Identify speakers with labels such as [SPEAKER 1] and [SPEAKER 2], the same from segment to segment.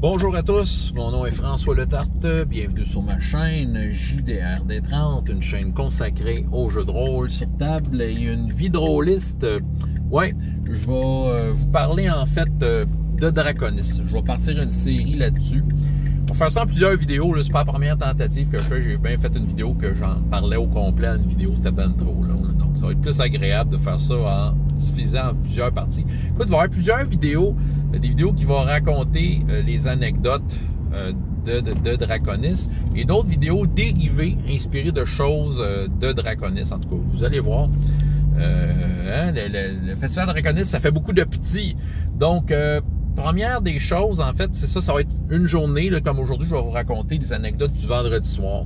[SPEAKER 1] Bonjour à tous, mon nom est François Letarte, bienvenue sur ma chaîne JDRD30, une chaîne consacrée aux jeux de rôle sur table et une vie drôliste. Ouais, je vais vous parler en fait de Draconis. Je vais partir une série là-dessus. On va faire ça en plusieurs vidéos, c'est pas la première tentative que je fais, j'ai bien fait une vidéo que j'en parlais au complet en une vidéo, c'était ben trop long. Donc ça va être plus agréable de faire ça en divisant en plusieurs parties. Écoute, il va y avoir plusieurs vidéos, des vidéos qui vont raconter les anecdotes de Draconis et d'autres vidéos dérivées, inspirées de choses de Draconis. En tout cas, vous allez voir. Le festival Draconis, ça fait beaucoup de petits. Donc, première des choses, en fait, c'est ça, ça va être une journée, là, comme aujourd'hui, je vais vous raconter les anecdotes du vendredi soir.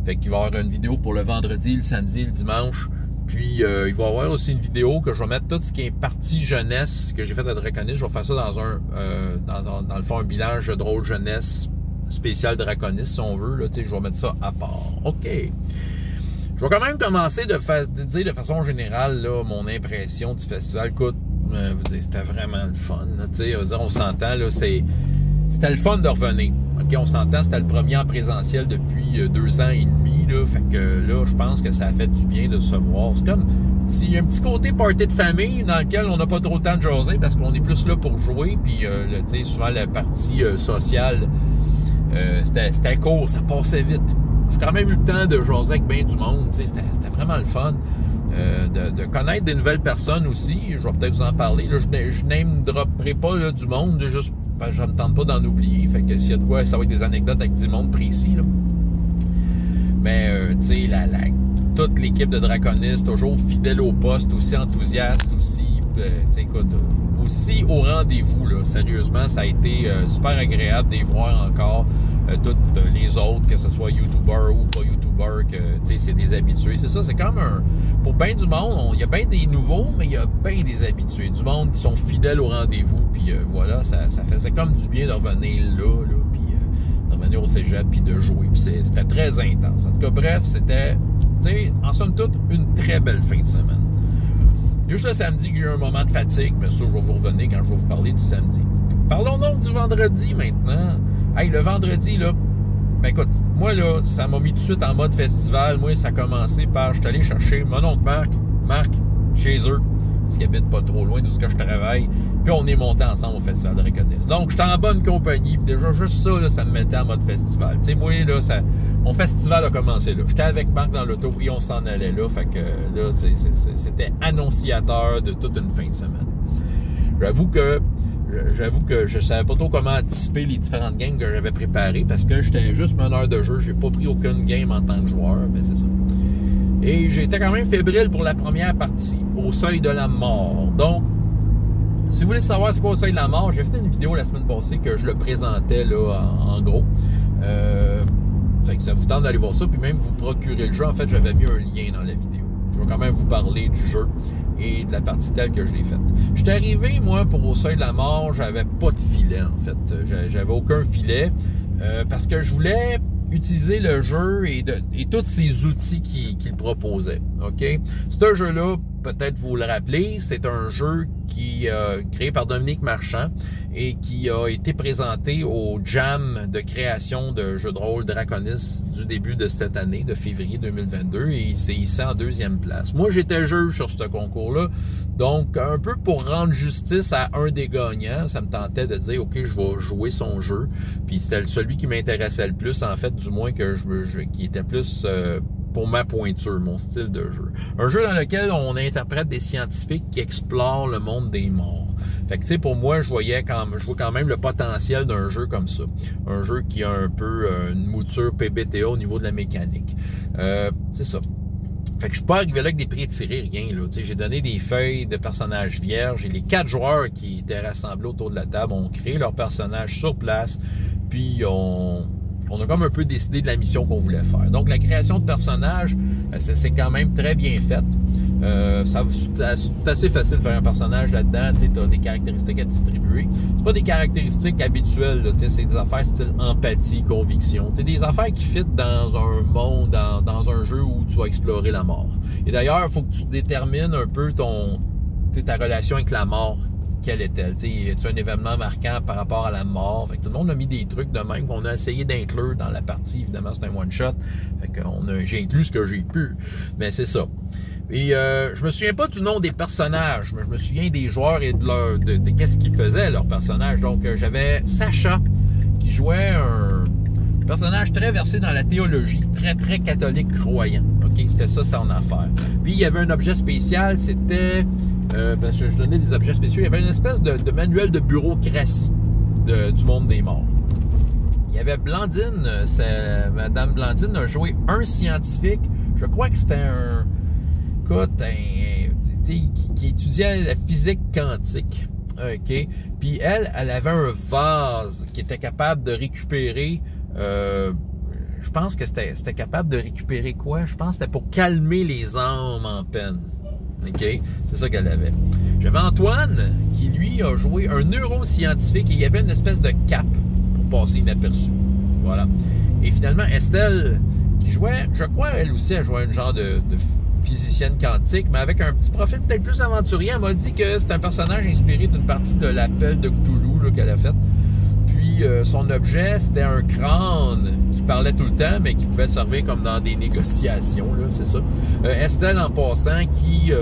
[SPEAKER 1] Fait qu'il va y avoir une vidéo pour le vendredi, le samedi, le dimanche. Puis, il va y avoir aussi une vidéo que je vais mettre tout ce qui est partie jeunesse que j'ai fait à Draconis. Je vais faire ça dans le fond, un bilan jeu de rôle jeunesse spécial Draconis, si on veut. Là, je vais mettre ça à part. OK. Je vais quand même commencer de dire de façon générale là, mon impression du festival. Écoute, c'était vraiment le fun. On s'entend, c'était le fun de revenir. Okay, on s'entend, c'était le premier en présentiel depuis 2 ans et demi. Là, fait que là, je pense que ça a fait du bien de se voir. C'est comme, il y a un petit côté party de famille dans lequel on n'a pas trop le temps de jaser parce qu'on est plus là pour jouer. Puis, souvent, la partie sociale, c'était court, ça passait vite. J'ai quand même eu le temps de jaser avec bien du monde. C'était vraiment le fun. De connaître des nouvelles personnes aussi. Je vais peut-être vous en parler. Là, je name-dropperai pas là, du monde, juste parce que je ne me tente pas d'en oublier. Fait que s'il y a de quoi, ça va être des anecdotes avec du monde précis. Là. Mais, tu sais, toute l'équipe de Draconis, toujours fidèle au poste, aussi enthousiaste, aussi, écoute, aussi au rendez-vous, là. Sérieusement, ça a été super agréable de les voir encore. Toutes les autres, que ce soit YouTuber ou pas YouTuber, que c'est des habitués. C'est ça, c'est comme pour bien du monde, il y a bien des nouveaux, mais il y a bien des habitués. Du monde qui sont fidèles au rendez-vous. Puis voilà, ça faisait comme du bien de revenir là puis de revenir au cégep, puis de jouer. Puis c'était très intense. En tout cas, bref, c'était, en somme toute, une très belle fin de semaine. Juste le samedi que j'ai eu un moment de fatigue, mais ça, je vais vous revenir quand je vais vous parler du samedi. Parlons donc du vendredi maintenant. Hey, le vendredi, là, ben écoute, moi, là, ça m'a mis tout de suite en mode festival. Moi, ça a commencé par, je suis allé chercher mon oncle Marc, chez eux, parce qu'il habite pas trop loin d'où je travaille, puis on est monté ensemble au festival de Draconis. Donc, j'étais en bonne compagnie, puis déjà, juste ça, là, ça me mettait en mode festival. Tu sais, moi, là, mon festival a commencé là. J'étais avec Marc dans l'auto, et on s'en allait là, fait que là, c'était annonciateur de toute une fin de semaine. J'avoue que je savais pas trop comment anticiper les différentes games que j'avais préparées parce que j'étais juste meneur de jeu. J'ai pas pris aucune game en tant que joueur, mais c'est ça. Et j'étais quand même fébrile pour la première partie, au seuil de la mort. Donc, si vous voulez savoir c'est quoi au seuil de la mort, j'ai fait une vidéo la semaine passée que je le présentais là en gros. Fait que ça vous tente d'aller voir ça, puis même vous procurer le jeu. En fait, j'avais mis un lien dans la vidéo. Je vais quand même vous parler du jeu et de la partie telle que je l'ai faite. J'étais arrivé, moi, pour au seuil de la mort, j'avais pas de filet, en fait. J'avais aucun filet parce que je voulais utiliser le jeu et tous ces outils qu'il proposait. OK? Ce jeu-là, peut-être vous le rappelez, c'est un jeu qui créé par Dominique Marchand et qui a été présenté au Jam de création de jeux de rôle Draconis du début de cette année, de février 2022, et il s'est hissé en 2e place. Moi, j'étais juge sur ce concours-là, donc un peu pour rendre justice à un des gagnants, ça me tentait de dire, OK, je vais jouer son jeu, puis c'était celui qui m'intéressait le plus, en fait, du moins qui était plus pour ma pointure, mon style de jeu. Un jeu dans lequel on interprète des scientifiques qui explorent le monde des morts. Fait que tu sais, pour moi, je vois quand même le potentiel d'un jeu comme ça. Un jeu qui a un peu une mouture PBTA au niveau de la mécanique. C'est ça. Fait que je suis pas arrivé là avec des prix tirés, rien là. J'ai donné des feuilles de personnages vierges et les 4 joueurs qui étaient rassemblés autour de la table ont créé leurs personnages sur place, puis on a comme un peu décidé de la mission qu'on voulait faire. Donc, la création de personnages, c'est quand même très bien fait. C'est assez facile de faire un personnage là-dedans. Tu as des caractéristiques à distribuer. C'est pas des caractéristiques habituelles. C'est des affaires style empathie, conviction. C'est des affaires qui fit dans un monde, dans un jeu où tu vas explorer la mort. Et d'ailleurs, il faut que tu détermines un peu ta relation avec la mort quel est-elle? Y a-t-il un événement marquant par rapport à la mort? Fait que tout le monde a mis des trucs de même qu'on a essayé d'inclure dans la partie. Évidemment, c'est un one-shot. Fait que j'ai inclus ce que j'ai pu. Mais c'est ça. Et je me souviens pas du nom des personnages, mais je me souviens des joueurs et de qu'est-ce qu'ils faisaient, leurs personnages. Donc, j'avais Sacha, qui jouait un personnage très versé dans la théologie, très, très catholique croyant. OK? C'était ça, son affaire. Puis, il y avait un objet spécial, c'était... parce que je donnais des objets spéciaux, il y avait une espèce de manuel de bureaucratie du monde des morts. Il y avait Blandine, Madame Blandine a joué un scientifique, je crois que c'était qui étudiait la physique quantique. OK? Puis elle avait un vase qui était capable de récupérer... je pense que c'était capable de récupérer quoi? Je pense que c'était pour calmer les âmes en peine. OK? C'est ça qu'elle avait. J'avais Antoine, qui lui a joué un neuroscientifique et il y avait une espèce de cape pour passer inaperçu. Voilà. Et finalement, Estelle, qui jouait, je crois, elle aussi, elle jouait un genre de physicienne quantique, mais avec un petit profil peut-être plus aventurier. Elle m'a dit que c'est un personnage inspiré d'une partie de l'appel de Cthulhu qu'elle a faite. Puis son objet, c'était un crâne qui parlait tout le temps, mais qui pouvait servir comme dans des négociations, c'est ça. Estelle, en passant, qui...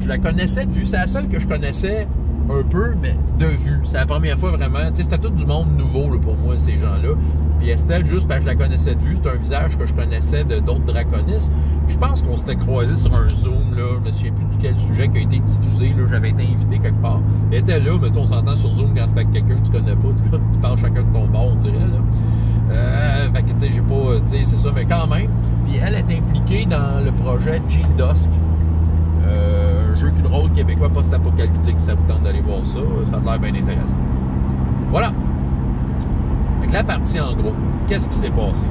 [SPEAKER 1] je la connaissais de vue. C'est la seule que je connaissais un peu, mais de vue. C'est la première fois vraiment. Tu sais, c'était tout du monde nouveau là, pour moi, ces gens-là. Puis Estelle, juste parce que je la connaissais de vue, c'est un visage que je connaissais d'autres draconistes. Puis je pense qu'on s'était croisés sur un Zoom, là. Je me souviens plus duquel sujet qui a été diffusé, là. J'avais été invité quelque part. Elle était là, mais on s'entend sur Zoom quand c'était avec quelqu'un que tu connais pas. C'est comme tu parles chacun de ton bord, on dirait, là. Fait que, tu sais, j'ai pas... Tu sais, c'est ça, mais quand même. Puis elle est impliquée dans le projet Gene Dusk. Un jeu de rôle québécois post-apocalyptique. Ça vous tente d'aller voir ça. Ça a l'air bien intéressant. Voilà. Fait que la partie, en gros, qu'est-ce qui s'est passé?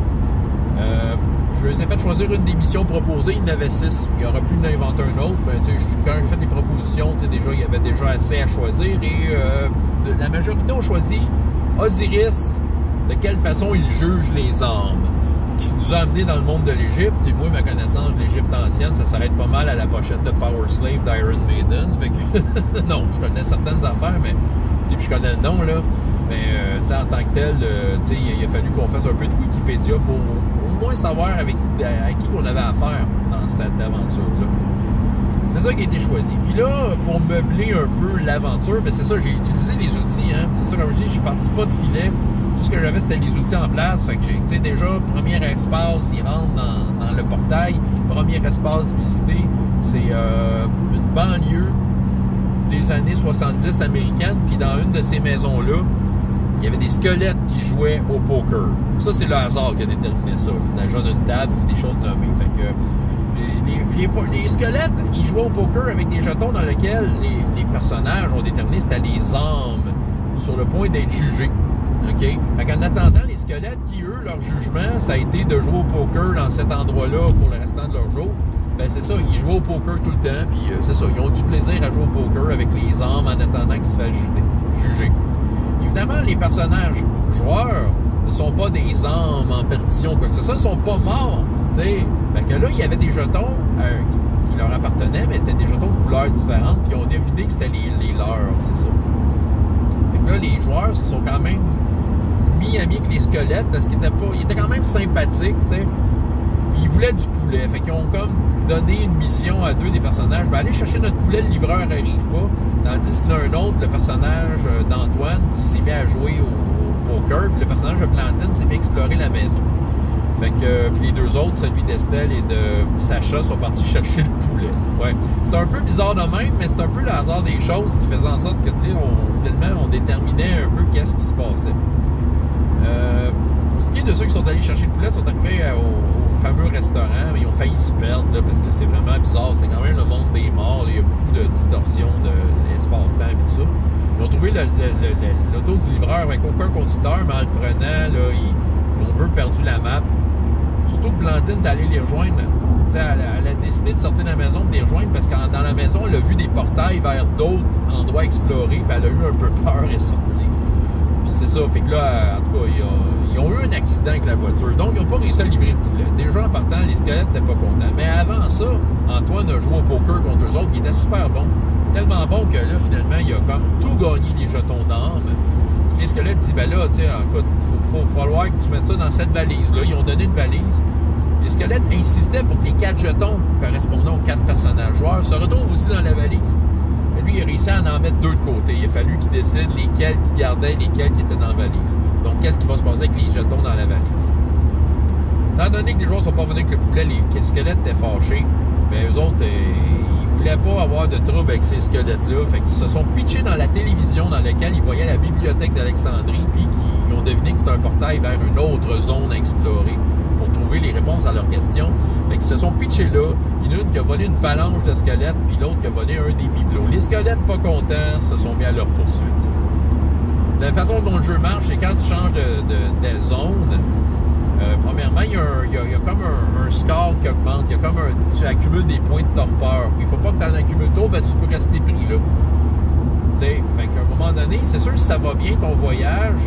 [SPEAKER 1] Je les ai fait choisir une des missions proposées. Il y en avait 6. Il aurait pu en inventer un autre. Ben, quand j'ai fait des propositions, déjà, il y avait déjà assez à choisir. Et la majorité ont choisi Osiris, de quelle façon il juge les âmes. Ce qui nous a amené dans le monde de l'Égypte. Et moi, ma connaissance de l'Égypte ancienne, ça s'arrête pas mal à la pochette de Power Slave d'Iron Maiden. Fait que, non, je connais certaines affaires, mais puis je connais le nom, là. Mais en tant que tel, il a fallu qu'on fasse un peu de Wikipédia pour au moins savoir avec qui on avait affaire dans cette aventure-là. C'est ça qui a été choisi. Puis là, pour meubler un peu l'aventure, ben c'est ça, j'ai utilisé les outils. Hein. C'est ça, comme je dis, je suis parti pas de filet. Tout ce que j'avais, c'était les outils en place. Fait que j'ai, déjà, premier espace, il rentre dans le portail. Premier espace visité, c'est une banlieue des années 70 américaines. Puis dans une de ces maisons-là, il y avait des squelettes qui jouaient au poker. Ça, c'est le hasard qui a déterminé ça. Dans le genre d'une table, c'était des choses nommées. Fait que les squelettes, ils jouaient au poker avec des jetons dans lesquels les personnages ont déterminé c'était les âmes sur le point d'être jugés. OK? Fait qu'en attendant, les squelettes qui, eux, leur jugement, ça a été de jouer au poker dans cet endroit-là pour le restant de leur jour. Ben c'est ça, ils jouaient au poker tout le temps, puis c'est ça, ils ont du plaisir à jouer au poker avec les âmes en attendant qu'ils se fassent juger. Évidemment, les personnages joueurs ne sont pas des âmes en perdition, quoi que ce soit, ils sont pas morts, tu sais. Fait que là, il y avait des jetons qui leur appartenaient, mais c'était des jetons de couleurs différentes, puis ils ont deviné que c'était les leurs, c'est ça. Fait que là, les joueurs se sont quand même mis amis avec les squelettes, parce qu'ils étaient quand même sympathiques, tu sais. Puis ils voulaient du poulet, fait qu'ils ont comme donné une mission à deux des personnages. Ben, allez chercher notre poulet, le livreur n'arrive pas. Tandis qu'il y en a un autre, le personnage d'Antoine, qui s'est mis à jouer au poker, puis le personnage de Blandine s'est mis à explorer la maison. Fait que, puis les deux autres, celui d'Estelle et de Sacha, sont partis chercher le poulet. Ouais. C'est un peu bizarre de même, mais c'est un peu le hasard des choses qui faisait en sorte que, tu sais, finalement, on déterminait un peu qu'est-ce qui se passait. Pour ce qui est de ceux qui sont allés chercher le poulet, sont arrivés au fameux restaurant, mais ils ont failli se perdre, là, parce que c'est vraiment bizarre. C'est quand même le monde des morts, là. Il y a beaucoup de distorsions de l'espace-temps et tout ça. Ils ont trouvé l'auto du livreur avec aucun conducteur, mais en le prenant, là, ils ont un peu perdu la map. Surtout que Blandine est allée les rejoindre. Elle a décidé de sortir de la maison pour les rejoindre parce que dans la maison, elle a vu des portails vers d'autres endroits explorés, puis elle a eu un peu peur et est sortie. Puis c'est ça, fait que là, en tout cas, ils ont eu un accident avec la voiture. Donc, ils n'ont pas réussi à livrer le poulet. Déjà, en partant, les squelettes n'étaient pas contents. Mais avant ça, Antoine a joué au poker contre eux autres, qui était super bon. tellement bon que là, finalement, il a comme tout gagné les jetons d'âme. Les squelettes disent, ben là, tiens, écoute, faut falloir que tu mettes ça dans cette valise-là. Ils ont donné une valise. Les squelettes insistaient pour que les 4 jetons correspondant aux 4 personnages joueurs se retrouvent aussi dans la valise. Mais lui, il a réussi à en mettre 2 de côté. Il a fallu qu'il décide lesquels qui gardaient, lesquels qui étaient dans la valise. Donc, qu'est-ce qui va se passer avec les jetons dans la valise? Étant donné que les joueurs ne sont pas venus avec le poulet, les squelettes étaient fâchés. Mais eux autres, ils voulaient pas avoir de trouble avec ces squelettes-là. Fait qu'ils se sont pitchés dans la télévision dans laquelle ils voyaient la bibliothèque d'Alexandrie, puis ils ont deviné que c'était un portail vers une autre zone à explorer pour trouver les réponses à leurs questions. Fait qu'ils se sont pitchés là. Il y en a une qui a volé une phalange de squelettes, puis l'autre qui a volé un des bibelots. Les squelettes, pas contents, se sont mis à leur poursuite. La façon dont le jeu marche, c'est quand tu changes de zone, premièrement, il y a comme un score qui augmente. Tu accumules des points de torpeur. Il ne faut pas que tu en accumules trop, parce que tu peux rester pris là. T'sais, fait qu'à un moment donné, c'est sûr que si ça va bien ton voyage,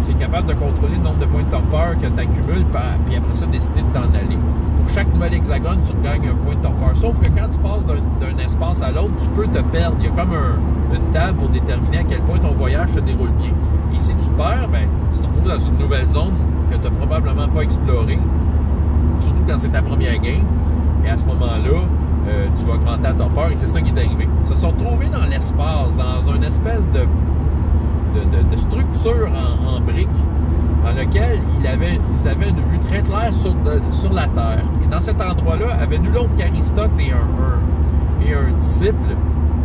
[SPEAKER 1] tu es capable de contrôler le nombre de points de torpeur que tu accumules, puis après ça, décider de t'en aller. Pour chaque nouvel hexagone, tu gagnes un point de torpeur. Sauf que quand tu passes d'un espace à l'autre, tu peux te perdre. Il y a comme une table pour déterminer à quel point ton voyage se déroule bien. Et si tu te perds, ben, tu te retrouves dans une nouvelle zone que tu n'as probablement pas explorée, surtout quand c'est ta première game. Et à ce moment-là, tu vas augmenter ta torpeur, et c'est ça qui est arrivé. Ils se sont retrouvés dans l'espace, dans une espèce de structure en briques, dans lequel ils avaient une vue très claire sur la Terre. Et dans cet endroit-là, avait nul autre qu'Aristote et un disciple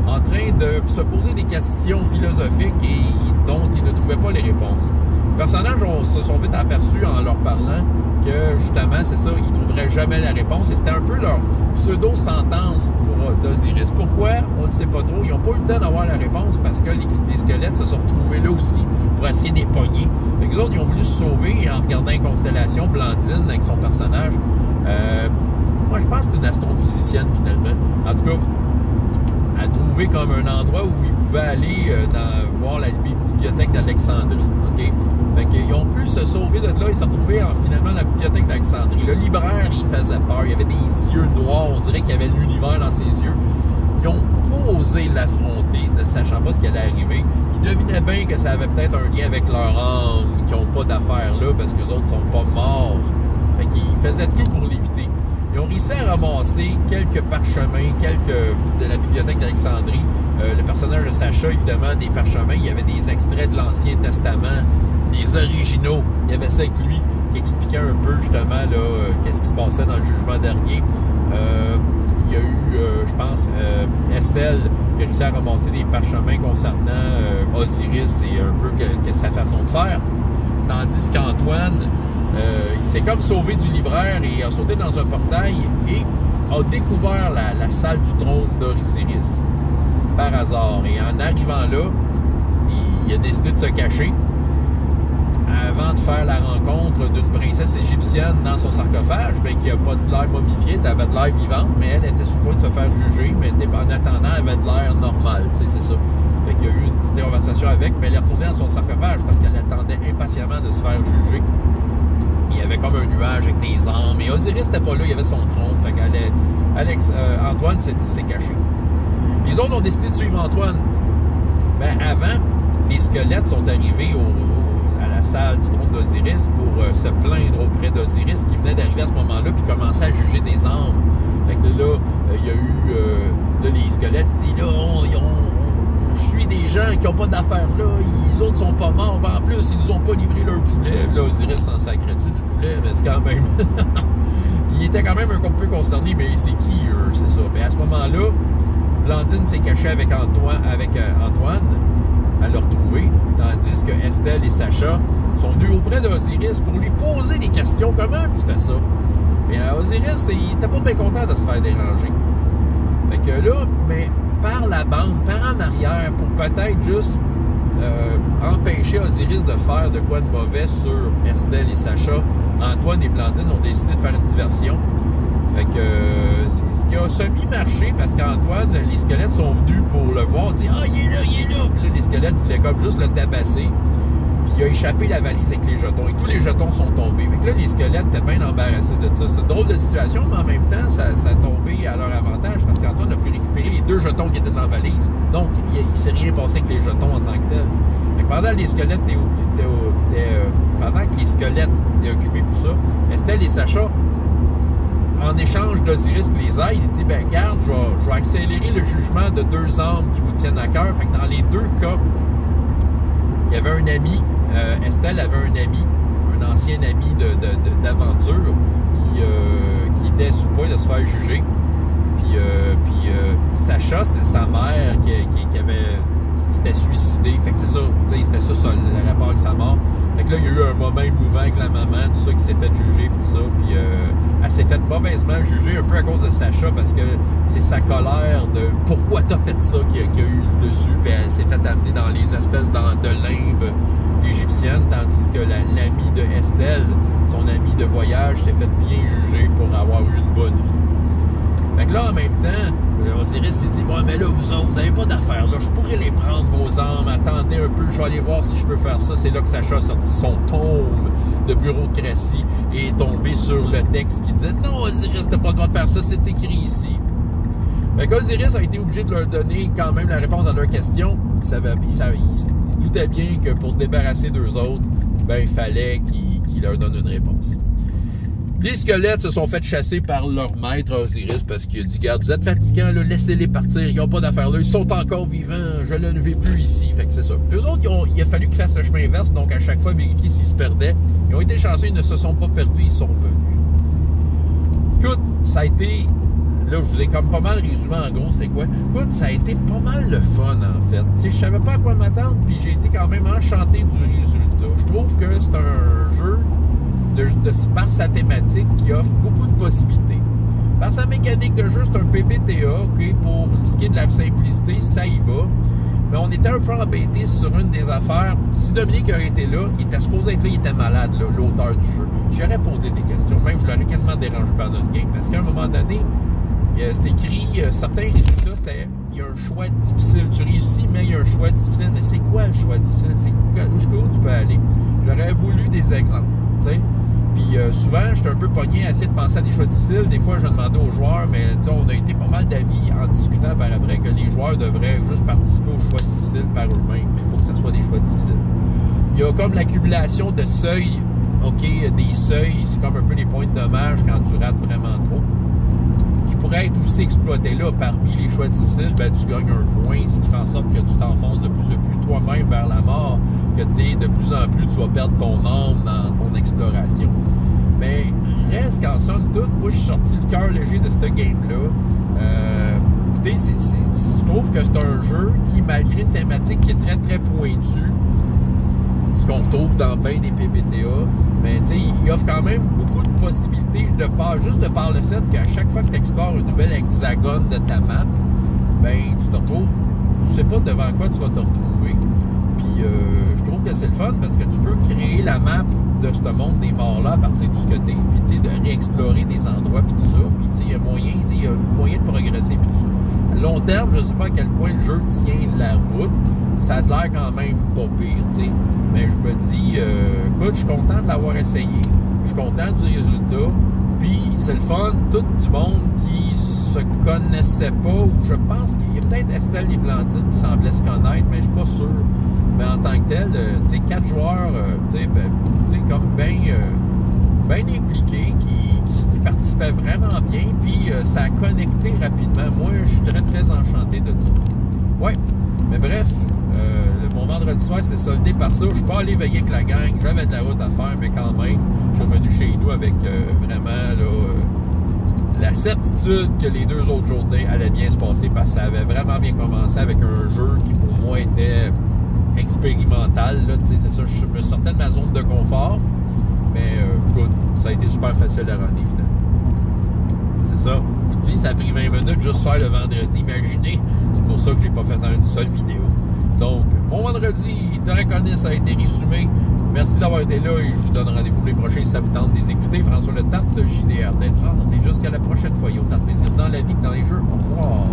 [SPEAKER 1] en train de se poser des questions philosophiques et dont ils ne trouvaient pas les réponses. Les personnages se sont vite aperçus en leur parlant que, justement, c'est ça, ils ne trouveraient jamais la réponse. Et c'était un peu leur pseudo-sentence pour d'Osiris. Pourquoi? On ne sait pas trop. Ils n'ont pas eu le temps d'avoir la réponse parce que les squelettes se sont retrouvés là aussi pour essayer des poignées. Les autres, ils ont voulu se sauver en regardant une constellation, Blandine, avec son personnage. Moi, je pense que c'est une astrophysicienne, finalement. En tout cas, à trouver comme un endroit où ils pouvaient aller voir la bibliothèque d'Alexandrie. Okay? Fait qu'ils ont pu se sauver de là. Ils se sont retrouvés finalement à la bibliothèque d'Alexandrie. Le libraire, il faisait peur. Il avait des yeux noirs. On dirait qu'il y avait l'univers dans ses yeux. Ils ont pas osé l'affronter, ne sachant pas ce qui allait arriver. Ils devinaient bien que ça avait peut-être un lien avec leur âme, qui n'ont pas d'affaires là parce que les autres sont pas morts. Fait qu'ils faisaient tout pour l'éviter. Ils ont réussi à ramasser quelques parchemins, de la bibliothèque d'Alexandrie. Le personnage de Sacha, évidemment, des parchemins. Il y avait des extraits de l'Ancien Testament, des originaux. Il y avait ça avec lui qui expliquait un peu, justement, qu'est-ce qui se passait dans le jugement dernier. Il y a eu, je pense, Estelle qui a réussi à ramasser des parchemins concernant Osiris et un peu que sa façon de faire. Tandis qu'Antoine, il s'est comme sauvé du libraire et a sauté dans un portail et a découvert la salle du trône d'Osiris par hasard. Et en arrivant là, il a décidé de se cacher avant de faire la rencontre d'une princesse égyptienne dans son sarcophage, bien, qui n'a pas de l'air momifiée, elle avait de l'air vivante, mais elle était sur le point de se faire juger, mais en attendant, elle avait de l'air normal, c'est ça. Fait qu'il y a eu une petite conversation avec, mais elle est retournée dans son sarcophage parce qu'elle attendait impatiemment de se faire juger. Il y avait comme un nuage avec des âmes, mais Osiris n'était pas là, il y avait son trône, fait Antoine s'est caché. Les autres ont décidé de suivre Antoine. Ben, avant, les squelettes sont arrivés à la salle du trône d'Osiris pour se plaindre auprès d'Osiris qui venait d'arriver à ce moment-là puis commençait à juger des âmes. Fait que là, il y a eu les squelettes disent là, on suit des gens qui n'ont pas d'affaires là, les autres sont pas morts, en plus ils nous ont pas livré leur poulet. Là, Osiris s'en sacrait-tu du poulet, mais c'est quand même il était quand même un peu concerné, mais c'est qui eux, c'est ça. Mais à ce moment-là, Blandine s'est cachée avec Antoine à le retrouver, tandis que Estelle et Sacha sont venus auprès d'Osiris pour lui poser des questions. Comment tu fais ça? Mais Osiris, il était pas bien content de se faire déranger. Fait que là, mais par la bande, par en arrière, pour peut-être juste empêcher Osiris de faire de quoi de mauvais sur Estelle et Sacha, Antoine et Blandine ont décidé de faire une diversion. Fait que ce qui a semi-marché parce qu'Antoine, les squelettes sont venus pour le voir, dire « Ah, il est là! » Puis là, les squelettes voulaient comme juste le tabasser. Puis il a échappé la valise avec les jetons et tous les jetons sont tombés. Fait que là, les squelettes étaient bien embarrassés de ça. C'est une drôle de situation, mais en même temps, ça a tombé à leur avantage parce qu'Antoine a pu récupérer les 2 jetons qui étaient dans la valise. Donc, il ne s'est rien passé avec les jetons en tant que tel. Fait que pendant que les squelettes étaient occupés pour ça, Estelle et Sacha, en échange d'Osiris qui les aide, il dit, ben garde, je vais accélérer le jugement de 2 âmes qui vous tiennent à cœur. Fait que dans les 2 cas, il y avait un ami, Estelle avait un ami, un ancien ami d'aventure qui était sur le point de se faire juger. Puis Sacha, c'est sa mère qui s'était suicidée. Fait que c'est ça, c'était ça le rapport avec sa mort. Fait que là, il y a eu un moment émouvant avec la maman, tout ça, qui s'est fait juger, puis tout ça. Puis elle s'est fait mauvaisement juger un peu à cause de Sacha, parce que c'est sa colère de pourquoi t'as fait ça qui a eu le dessus. Puis elle s'est fait amener dans les espèces de limbes égyptiennes, tandis que l'ami de Estelle, son ami de voyage, s'est fait bien juger pour avoir eu une bonne vie. Fait que là, en même temps, Osiris s'est dit, ouais, mais là, vous n'avez pas d'affaires, là, je pourrais les prendre, vos âmes, attendez un peu, je vais aller voir si je peux faire ça. C'est là que Sacha a sorti son tome de bureaucratie et est tombé sur le texte qui disait, non, Osiris, t'as pas le droit de faire ça, c'est écrit ici. Fait qu'Osiris a été obligé de leur donner quand même la réponse à leurs questions. Il doutait bien que pour se débarrasser d'eux autres, ben, il fallait qu'il leur donne une réponse. Les squelettes se sont fait chasser par leur maître Osiris parce qu'il a dit, garde, vous êtes fatigants, laissez-les partir, ils n'ont pas d'affaires là, ils sont encore vivants, je ne le vais plus ici. Fait que c'est ça. Eux autres, il a fallu qu'ils fassent le chemin inverse, donc à chaque fois vérifier s'ils se perdaient. Ils ont été chanceux, ils ne se sont pas perdus, ils sont revenus. Écoute, ça a été... Là, je vous ai comme pas mal résumé en gros c'est quoi. Écoute, ça a été pas mal le fun en fait. Tu sais, je savais pas à quoi m'attendre, puis j'ai été quand même enchanté du résultat. Je trouve que c'est un jeu par sa thématique qui offre beaucoup de possibilités. Par sa mécanique de jeu, c'est un PBTA, ok, pour ce qui est de la simplicité, ça y va. Mais on était un peu embêté sur une des affaires. Si Dominique aurait été là, il était supposé être là, il était malade, l'auteur du jeu. J'aurais posé des questions, même je l'aurais quasiment dérangé par notre game, parce qu'à un moment donné, c'est écrit, certains résultats, il y a un choix difficile. Tu réussis, mais il y a un choix difficile. Mais c'est quoi le choix difficile? Jusqu'où tu peux aller? J'aurais voulu des exemples, tu sais. Puis souvent, j'étais un peu pogné à essayer de penser à des choix difficiles. Des fois, je demandais aux joueurs, mais on a été pas mal d'avis en discutant par après que les joueurs devraient juste participer aux choix difficiles par eux-mêmes. Mais il faut que ce soit des choix difficiles. Il y a comme l'accumulation de seuils. OK, des seuils, c'est comme un peu les points de dommage quand tu rates vraiment trop. Qui pourrait être aussi exploité là parmi les choix difficiles, ben, tu gagnes un point, ce qui fait en sorte que tu t'enfonces de plus en plus toi-même vers la mort, que de plus en plus tu vas perdre ton âme dans ton exploration. Mais reste qu'en somme toute, moi je suis sorti le cœur léger de ce game-là. Écoutez, je trouve que c'est un jeu qui, malgré une thématique qui est très très pointue, ce qu'on retrouve dans bien des PBTA, mais il offre quand même beaucoup de possibilités juste de par le fait qu'à chaque fois que tu explores une nouvelle hexagone de ta map, ben tu te retrouves, tu sais pas devant quoi tu vas te retrouver. Puis je trouve que c'est le fun parce que tu peux créer la map de ce monde des morts-là à partir de ce que t'es, puis de réexplorer des endroits, puis tout ça, puis il y a moyen de progresser, puis tout ça. À long terme, je sais pas à quel point le jeu tient la route, ça a l'air quand même pas pire, t'sais. Mais je me dis, écoute, je suis content de l'avoir essayé, je suis content du résultat, puis c'est le fun, tout du monde qui se connaissait pas, ou je pense qu'il y a peut-être Estelle et Blandine qui semblaient se connaître, mais je suis pas sûr. Mais en tant que tel, tu sais, 4 joueurs, comme bien impliqués, qui participaient vraiment bien, puis ça a connecté rapidement. Moi, je suis très, très enchanté de ça. Ouais, mais bref, mon vendredi soir, c'est soldé par ça. Je suis pas allé veiller avec la gang, j'avais de la route à faire, mais quand même, je suis revenu chez nous avec vraiment la certitude que les 2 autres journées allaient bien se passer, parce que ça avait vraiment bien commencé avec un jeu qui, pour moi, était expérimental, là, c'est ça, je me sortais de ma zone de confort, mais écoute, ça a été super facile à runner finalement. C'est ça, je vous dis, ça a pris 20 minutes juste faire le vendredi, imaginez, c'est pour ça que je l'ai pas fait dans une seule vidéo. Donc, mon vendredi, Draconis a été résumé. Merci d'avoir été là et je vous donne rendez-vous les prochains si ça vous tente de les écouter. François Le Tarte de JDR, d'être et jusqu'à la prochaine fois. Il y a autant de plaisir dans la vie que dans les jeux. Au revoir.